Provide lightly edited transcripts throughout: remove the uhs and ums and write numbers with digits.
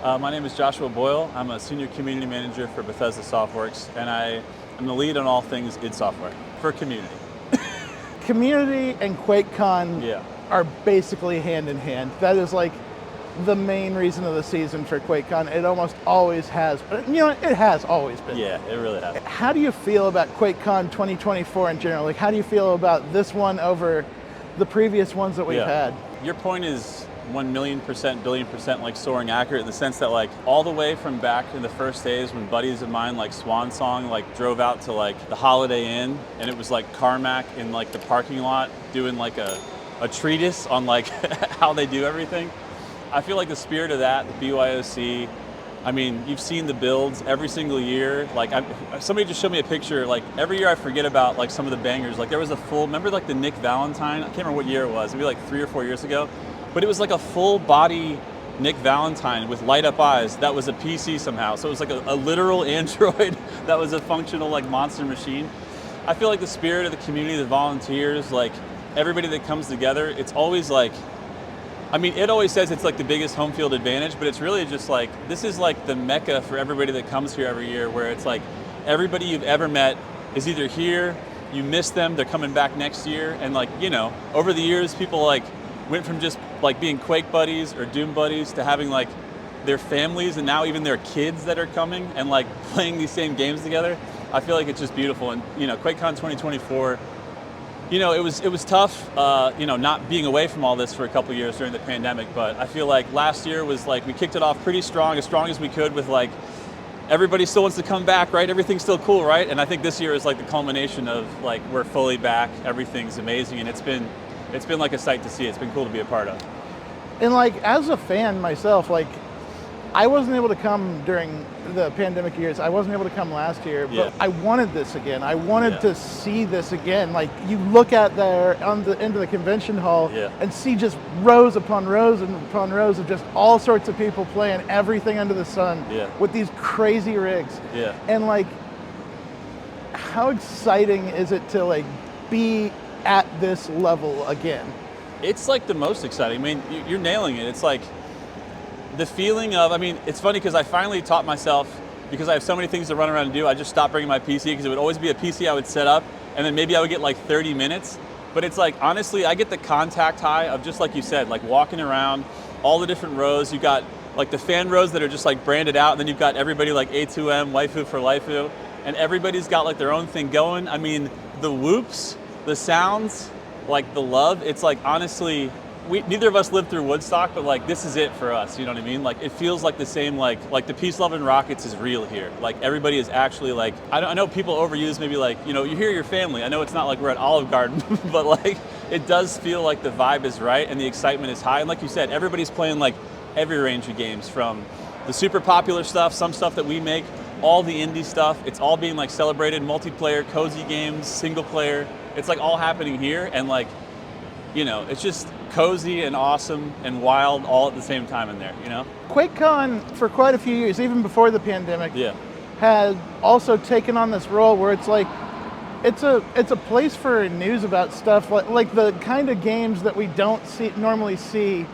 My name is Joshua Boyle. I'm a senior community manager for Bethesda Softworks, and I am the lead on all things id Software for community. Community and QuakeCon are basically hand in hand. That is like the main reason of the season for QuakeCon. It almost always has, it has always been. Yeah, it really has. How do you feel about QuakeCon 2024 in general? Like, how do you feel about this one over the previous ones that we've had? Your point is 1,000,000%, billion% like soaring accurate in the sense that like all the way from back in the first days when buddies of mine like Swan Song like drove out to like the Holiday Inn and it was like Carmack in like the parking lot doing like a treatise on like how they do everything. I feel like the spirit of that, the BYOC, I mean, you've seen the builds every single year. Like somebody just showed me a picture, like every year I forget about like some of the bangers. Like there was a full, remember like the Nick Valentine? I can't remember what year it was, maybe like 3 or 4 years ago. But it was like a full body Nick Valentine with light up eyes that was a PC somehow. So it was like a literal Android that was a functional like monster machine. I feel like the spirit of the community, the volunteers, like everybody that comes together, it's always like, I mean, it always says it's like the biggest home field advantage, but it's really just like, this is like the mecca for everybody that comes here every year, where it's like everybody you've ever met is either here, you miss them, they're coming back next year. And like, over the years, people like went from just like being Quake buddies or Doom buddies to having like their families and now even their kids that are coming and like playing these same games together. I feel like it's just beautiful. And QuakeCon 2024, it was tough, not being away from all this for a couple years during the pandemic, but I feel like last year was like, we kicked it off pretty strong as we could with like, everybody still wants to come back, right? Everything's still cool, right? And I think this year is like the culmination of like, we're fully back, everything's amazing, and it's been like a sight to see. It's been cool to be a part of. And like, as a fan myself, like, I wasn't able to come during the pandemic years. I wasn't able to come last year, but I wanted this again. I wanted to see this again. Like, you look at there into the convention hall and see just rows upon rows and upon rows of just all sorts of people playing everything under the sun with these crazy rigs. And like, how exciting is it to like be at this level again? It's like the most exciting. I mean, you're nailing it. It's like the feeling of, I mean, it's funny because I finally taught myself, because I have so many things to run around and do, I just stopped bringing my PC because it would always be a PC I would set up and then maybe I would get like 30 minutes. But it's like, honestly, I get the contact high of just like you said, like walking around all the different rows. You got like the fan rows that are just like branded out, and then you've got everybody like A2M, Waifu for Laifu, and everybody's got like their own thing going. I mean, the whoops, the sounds, like the love, it's like, honestly, neither of us lived through Woodstock, but like this is it for us, you know what I mean? Like it feels like the same, like the peace, love, and rockets is real here. Like everybody is actually like, I know people overuse maybe like, you hear your family. I know it's not like we're at Olive Garden, but like it does feel like the vibe is right and the excitement is high. And like you said, everybody's playing like every range of games, from the super popular stuff, some stuff that we make, all the indie stuff. It's all being like celebrated, multiplayer, cozy games, single player. It's like all happening here, and like, it's just cozy and awesome and wild all at the same time in there, QuakeCon, for quite a few years, even before the pandemic, had also taken on this role where it's like, it's a place for news about stuff like the kind of games that we don't normally see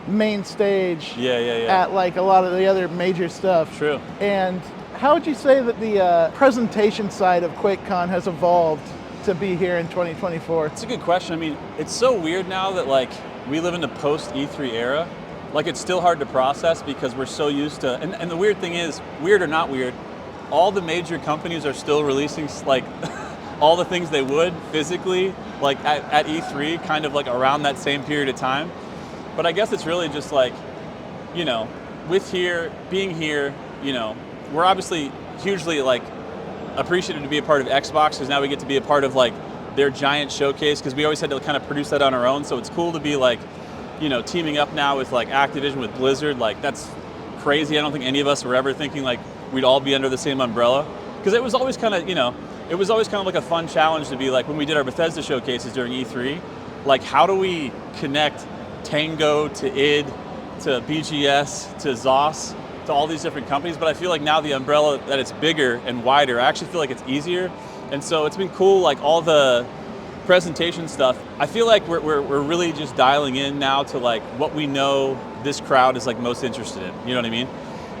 main stage at like a lot of the other major stuff. True. And how would you say that the presentation side of QuakeCon has evolved to be here in 2024? It's a good question. I mean, it's so weird now that like we live in the post E3 era. Like it's still hard to process because we're so used to, and the weird thing is, weird or not weird, all the major companies are still releasing like all the things they would physically like at E3 kind of like around that same period of time. But I guess it's really just like, with being here, we're obviously hugely like appreciative to be a part of Xbox, because now we get to be a part of like their giant showcase, because we always had to kind of produce that on our own. So it's cool to be like, teaming up now with like Activision, with Blizzard. Like that's crazy. I don't think any of us were ever thinking like we'd all be under the same umbrella, because it was always kind of, it was always kind of like a fun challenge to be like, when we did our Bethesda showcases during E3, like how do we connect Tango to id to BGS to ZOS to all these different companies? But I feel like now the umbrella, that it's bigger and wider, I actually feel like it's easier. And so it's been cool, like all the presentation stuff. I feel like we're really just dialing in now to like what we know this crowd is like most interested in, you know what I mean?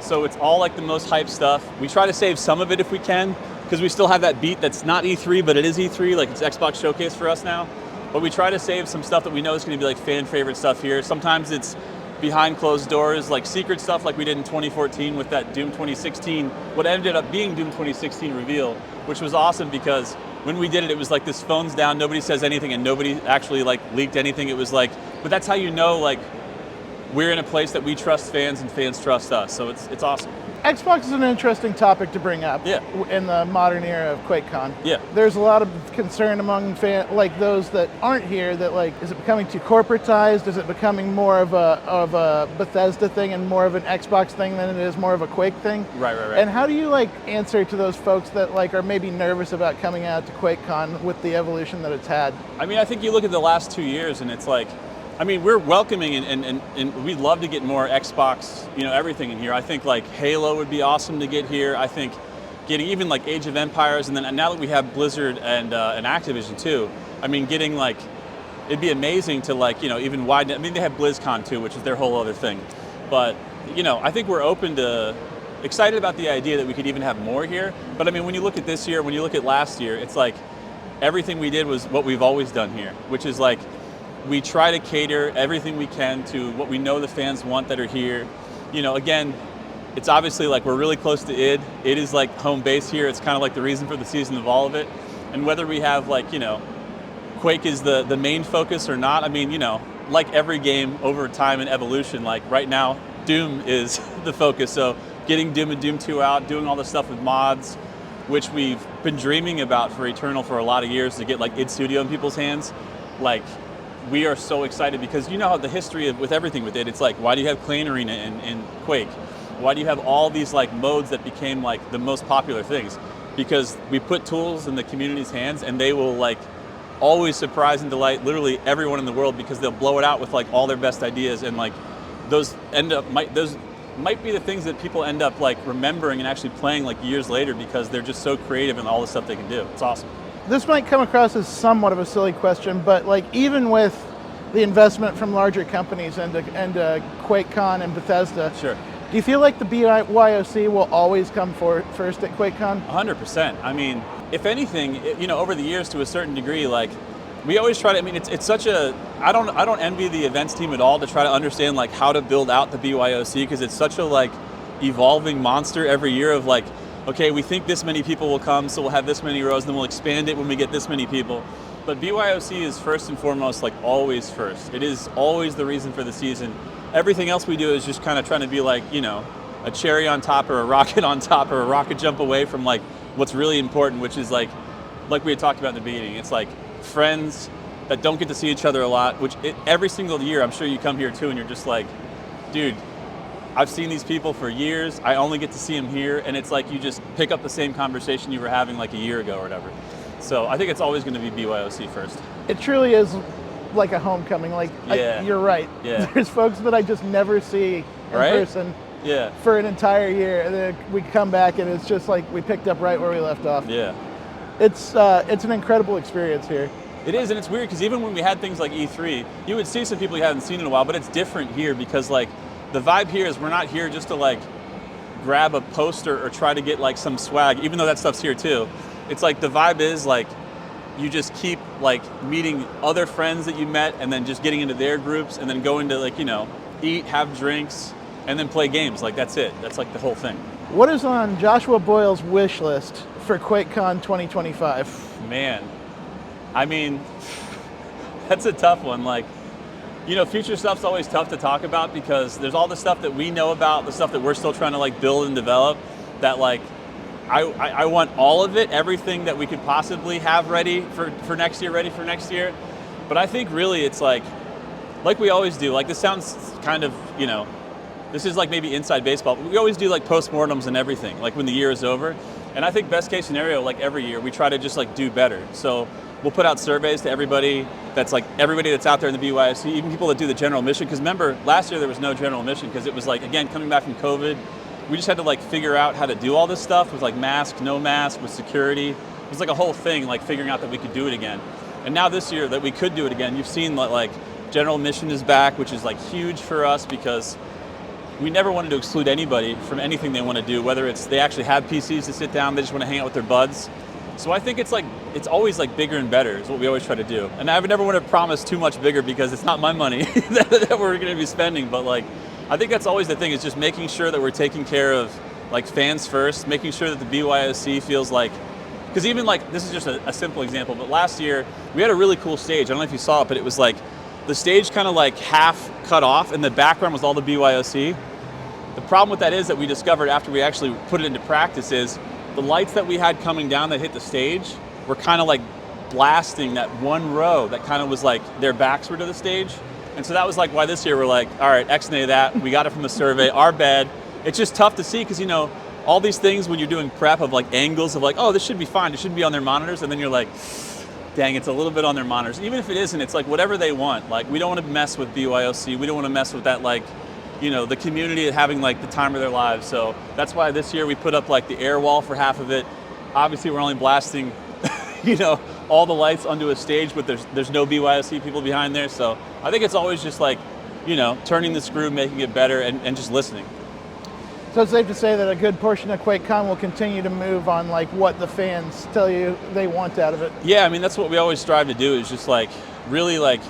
So it's all like the most hyped stuff. We try to save some of it if we can, because we still have that beat that's not E3, but it is E3, like it's Xbox Showcase for us now. But we try to save some stuff that we know is going to be like fan favorite stuff here. Sometimes it's behind closed doors, like secret stuff like we did in 2014 with that Doom 2016, what ended up being Doom 2016 reveal, which was awesome because when we did it, it was like this phone's down, nobody says anything, and nobody actually like leaked anything. It was like, but that's how you know like we're in a place that we trust fans and fans trust us. So it's awesome. Xbox is an interesting topic to bring up Yeah. in the modern era of QuakeCon. Yeah. There's a lot of concern among like those that aren't here that like, is it becoming too corporatized? Is it becoming more of a Bethesda thing and more of an Xbox thing than it is more of a Quake thing? Right. And how do you like answer to those folks that like are maybe nervous about coming out to QuakeCon with the evolution that it's had? I mean, I think you look at the last 2 years and it's like, I mean, we're welcoming and we'd love to get more Xbox, everything in here. I think like Halo would be awesome to get here. I think getting even like Age of Empires, and then now that we have Blizzard and Activision too, I mean, getting like, it'd be amazing to like, even widen. I mean, they have BlizzCon too, which is their whole other thing. But, I think we're excited about the idea that we could even have more here. But I mean, when you look at this year, when you look at last year, it's like everything we did was what we've always done here, which is like, we try to cater everything we can to what we know the fans want that are here. Again, it's obviously like we're really close to id. It is like home base here. It's kind of like the reason for the season of all of it. And whether we have like, Quake is the main focus or not, I mean, like every game over time and evolution, like right now, Doom is the focus. So getting Doom and Doom 2 out, doing all the stuff with mods, which we've been dreaming about for Eternal for a lot of years to get like id Studio in people's hands. Like, we are so excited because how the history with everything with it, it's like, why do you have Clan Arena in Quake? Why do you have all these like modes that became like the most popular things? Because we put tools in the community's hands and they will like always surprise and delight literally everyone in the world because they'll blow it out with like all their best ideas, and like those might be the things that people end up like remembering and actually playing like years later because they're just so creative in all the stuff they can do. It's awesome. This might come across as somewhat of a silly question, but like even with the investment from larger companies and QuakeCon and Bethesda, sure. Do you feel like the BYOC will always come first at QuakeCon? 100%. I mean, if anything, over the years to a certain degree, like we always try to. I mean, it's such a. I don't envy the events team at all to try to understand like how to build out the BYOC because it's such a like evolving monster every year of like. Okay, we think this many people will come, so we'll have this many rows, and then we'll expand it when we get this many people. But BYOC is first and foremost, like always first. It is always the reason for the season. Everything else we do is just kind of trying to be like, a cherry on top or a rocket on top or a rocket jump away from like what's really important, which is like we had talked about in the beginning. It's like friends that don't get to see each other a lot, every single year, I'm sure you come here too, and you're just like, dude, I've seen these people for years. I only get to see them here, and it's like you just pick up the same conversation you were having like a year ago or whatever. So I think it's always going to be BYOC first. It truly is like a homecoming. Like, you're right. Yeah. There's folks that I just never see in person for an entire year, and then we come back and it's just like we picked up right where we left off. Yeah. It's an incredible experience here. It is, and it's weird because even when we had things like E3, you would see some people you haven't seen in a while, but it's different here because like the vibe here is we're not here just to like grab a poster or try to get like some swag, even though that stuff's here too. It's like the vibe is like you just keep like meeting other friends that you met and then just getting into their groups and then going to like, eat, have drinks, and then play games. Like that's it. That's like the whole thing. What is on Joshua Boyle's wish list for QuakeCon 2025? Man, I mean, that's a tough one. Like, future stuff's always tough to talk about because there's all the stuff that we know about, the stuff that we're still trying to like build and develop that like, I want all of it, everything that we could possibly have ready for next year. But I think really it's like we always do, like this sounds kind of, this is like maybe inside baseball, but we always do like postmortems and everything, like when the year is over. And I think best case scenario, like every year, we try to just like do better. So we'll put out surveys to everybody that's out there in the BYOC, even people that do the general mission. Because remember, last year there was no general mission because it was like, again, coming back from COVID, we just had to like figure out how to do all this stuff with like mask, no mask, with security. It was like a whole thing, like figuring out that we could do it again. And now this year that we could do it again, you've seen like general mission is back, which is like huge for us because we never wanted to exclude anybody from anything they want to do, whether it's they actually have PCs to sit down, they just want to hang out with their buds. So I think it's always like bigger and better is what we always try to do. And I would never want to promise too much bigger because it's not my money that we're going to be spending. But like, I think that's always the thing, is just making sure that we're taking care of like fans first, making sure that the BYOC feels like, because even like, this is just a simple example, but last year we had a really cool stage. I don't know if you saw it, but it was like the stage kind of like half cut off and the background was all the BYOC. The problem with that is that we discovered after we actually put it into practice is the lights that we had coming down that hit the stage were kind of like blasting that one row that kind of was like their backs were to the stage. And so that was like why this year we're like, all right, X-nay that, we got it from the survey, our bad. It's just tough to see because, you know, all these things when you're doing prep of like angles of like, oh, this should be fine, it shouldn't be on their monitors, and then you're like, dang, it's a little bit on their monitors. Even if it isn't, it's like whatever they want. Like, we don't want to mess with BYOC, we don't want to mess with that, like, you know, the community having like the time of their lives. So that's why this year we put up like the air wall for half of it. Obviously we're only blasting, you know, all the lights onto a stage, but there's no BYOC people behind there. So I think it's always just like, you know, turning the screw, making it better, and just listening. So it's safe to say that a good portion of QuakeCon will continue to move on like what the fans tell you they want out of it. Yeah, I mean, that's what we always strive to do, is just like, really like,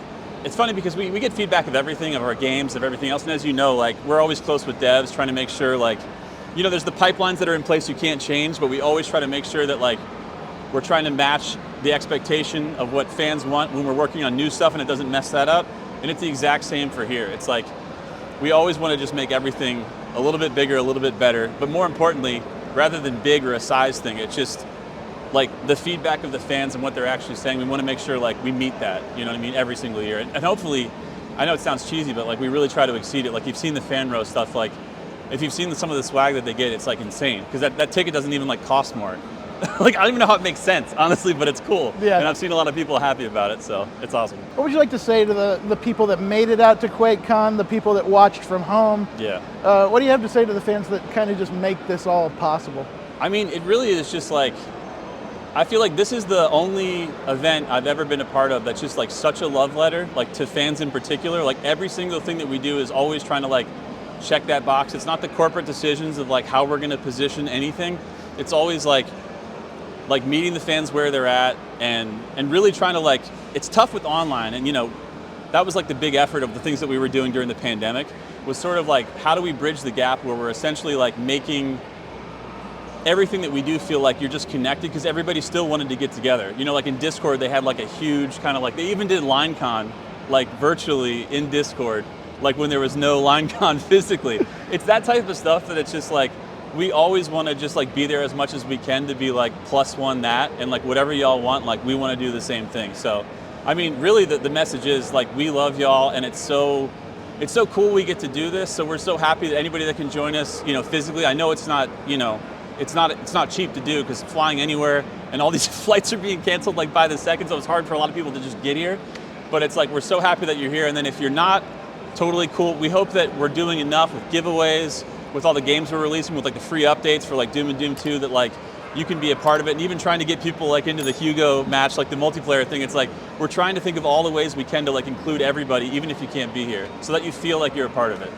it's funny because we get feedback of everything, of our games, of everything else, and as you know, like, we're always close with devs, trying to make sure, like, you know, there's the pipelines that are in place you can't change, but we always try to make sure that, like, we're trying to match the expectation of what fans want when we're working on new stuff and it doesn't mess that up, and it's the exact same for here. It's like, we always want to just make everything a little bit bigger, a little bit better, but more importantly, rather than big or a size thing, it's just, like, the feedback of the fans and what they're actually saying, we want to make sure like we meet that, you know what I mean, every single year. And hopefully, I know it sounds cheesy, but like we really try to exceed it. Like, you've seen the fan row stuff, like if you've seen some of the swag that they get, it's like insane. Because that ticket doesn't even like cost more. Like, I don't even know how it makes sense, honestly, but it's cool. Yeah. And I've seen a lot of people happy about it, so it's awesome. What would you like to say to the people that made it out to QuakeCon, the people that watched from home? Yeah. What do you have to say to the fans that kind of just make this all possible? I mean, it really is just like, I feel like this is the only event I've ever been a part of that's just like such a love letter, like to fans in particular. Like, every single thing that we do is always trying to like check that box. It's not the corporate decisions of like how we're going to position anything. It's always like meeting the fans where they're at and really trying to like, it's tough with online, and you know, that was like the big effort of the things that we were doing during the pandemic, was sort of like, how do we bridge the gap where we're essentially like making everything that we do feel like you're just connected, because everybody still wanted to get together. You know, like in Discord, they had like a huge kind of like, they even did LineCon like virtually in Discord, like when there was no LineCon physically. It's that type of stuff that it's just like, we always want to just like be there as much as we can to be like +1 that, and like whatever y'all want, like we want to do the same thing. So, I mean, really the message is like, we love y'all, and it's so cool we get to do this. So we're so happy that anybody that can join us, you know, physically. I know it's not, you know, it's not cheap to do, because flying anywhere and all these flights are being canceled like by the second, so it's hard for a lot of people to just get here. But it's like, we're so happy that you're here. And then if you're not, totally cool. We hope that we're doing enough with giveaways, with all the games we're releasing, with like the free updates for like Doom and Doom 2, that like you can be a part of it. And even trying to get people like into the Hugo match, like the multiplayer thing, it's like, we're trying to think of all the ways we can to like include everybody, even if you can't be here, so that you feel like you're a part of it.